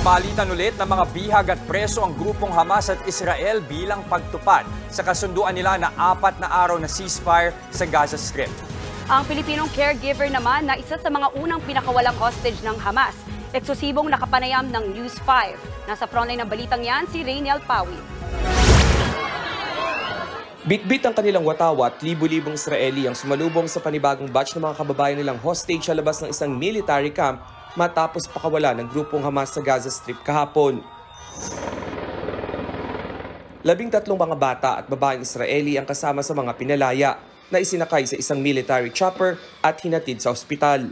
Palitan ulit ng mga bihag at preso ang grupong Hamas at Israel bilang pagtupad sa kasunduan nila na 4 na araw na ceasefire sa Gaza Strip. Ang Pilipinong caregiver naman na isa sa mga unang pinakawalang hostage ng Hamas, eksklusibong nakapanayam ng News 5. Nasa frontline ng balitang yan si Rainiel Pawid. Bitbit ang kanilang watawat, libu-libong Israeli ang sumalubong sa panibagong batch ng mga kababayan nilang hostage sa labas ng isang military camp matapos pakawala ng grupong Hamas sa Gaza Strip kahapon. 13 mga bata at babaeng Israeli ang kasama sa mga pinalaya na isinakay sa isang military chopper at hinatid sa ospital.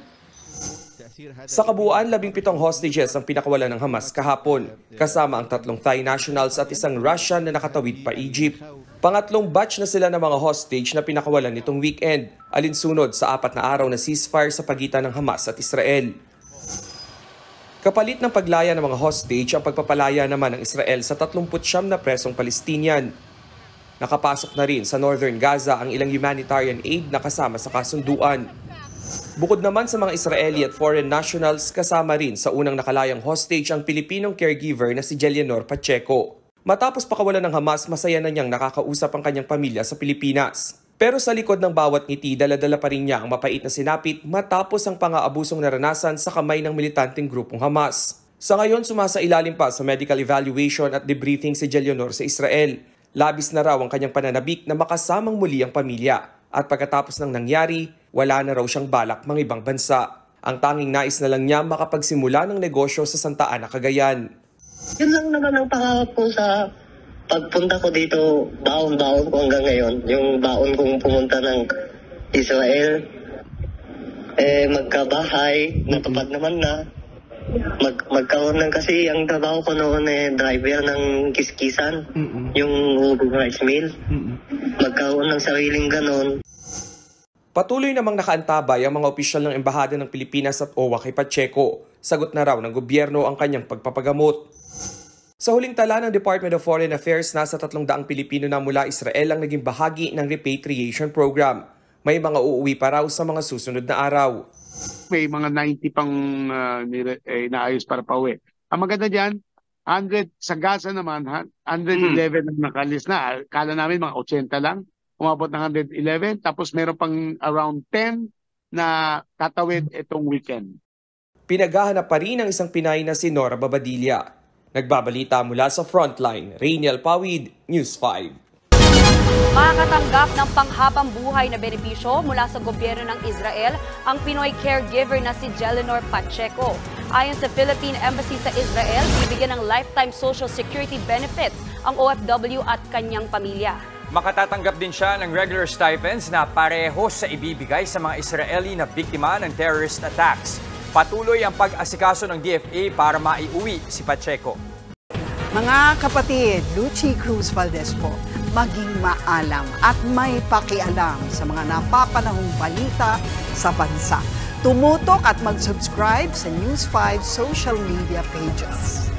Sa kabuuan, 17 hostages ang pinakawala ng Hamas kahapon, kasama ang 3 Thai nationals at isang Russian na nakatawid pa Egypt. Pangatlong batch na sila ng mga hostage na pinakawalan nitong weekend, alinsunod sa 4 na araw na ceasefire sa pagitan ng Hamas at Israel. Kapalit ng paglaya ng mga hostage ang pagpapalaya naman ng Israel sa 39 na presong Palestinian. Nakapasok na rin sa northern Gaza ang ilang humanitarian aid na kasama sa kasunduan. Bukod naman sa mga Israeli at foreign nationals, kasama rin sa unang nakalayang hostage ang Pilipinong caregiver na si Jelianor Pacheco. Matapos pakawalan ng Hamas, masaya na niyang nakakausap ang kanyang pamilya sa Pilipinas. Pero sa likod ng bawat ngiti, dala-dala pa rin niya ang mapait na sinapit matapos ang pang-aabusong naranasan sa kamay ng militanteng grupong Hamas. Sa ngayon, sumasailalim pa sa medical evaluation at debriefing si Jelianor sa Israel. Labis na raw ang kanyang pananabik na makasamang muli ang pamilya. At pagkatapos ng nangyari, wala na raw siyang balak mang ibang bansa. Ang tanging nais na lang niya makapagsimula ng negosyo sa Santa Ana, Cagayan. Yun lang naman ang pangarap ko sa pagpunta ko dito, baon-baon ko hanggang ngayon. Yung baon kong pumunta ng Israel, magkabahay, natupad naman na. Magkaroon ng kasi ang trabaho ko noon driver ng kiskisan, yung Rubik Rice Mill. Magkaroon ng sariling ganon. Patuloy namang nakaantabay ang mga opisyal ng Embahada ng Pilipinas at OWA kay Pacheco. Sagot na raw ng gobyerno ang kanyang pagpapagamot. Sa huling tala ng Department of Foreign Affairs, nasa 300 Pilipino na mula Israel ang naging bahagi ng repatriation program. May mga uuwi pa raw sa mga susunod na araw. May mga 90 pang naayos para pauwi. Ang maganda dyan, 100 sa Gaza naman, 111 ang nakalis na. Kala namin mga 80 lang. Umabot ng 111. Tapos meron pang around 10 na tatawid itong weekend. Pinaghahanap pa rin ang isang Pinay na si Nora Babadilla. Nagbabalita mula sa Frontline, Rainiel Pawid, News 5. Makakatanggap ng panghabang buhay na benepisyo mula sa gobyerno ng Israel ang Pinoy caregiver na si Jelianor Pacheco. Ayon sa Philippine Embassy sa Israel, bibigyan ng lifetime social security benefits ang OFW at kanyang pamilya. Makatatanggap din siya ng regular stipends na parehos sa ibibigay sa mga Israeli na biktima ng terrorist attacks. Patuloy ang pag-asikaso ng DFA para maiuwi si Pacheco. Mga kapatid, Lucy Cruz Valdez po, maging maalam at may pakialam sa mga napapanahong balita sa bansa. Tumutok at mag-subscribe sa News 5 social media pages.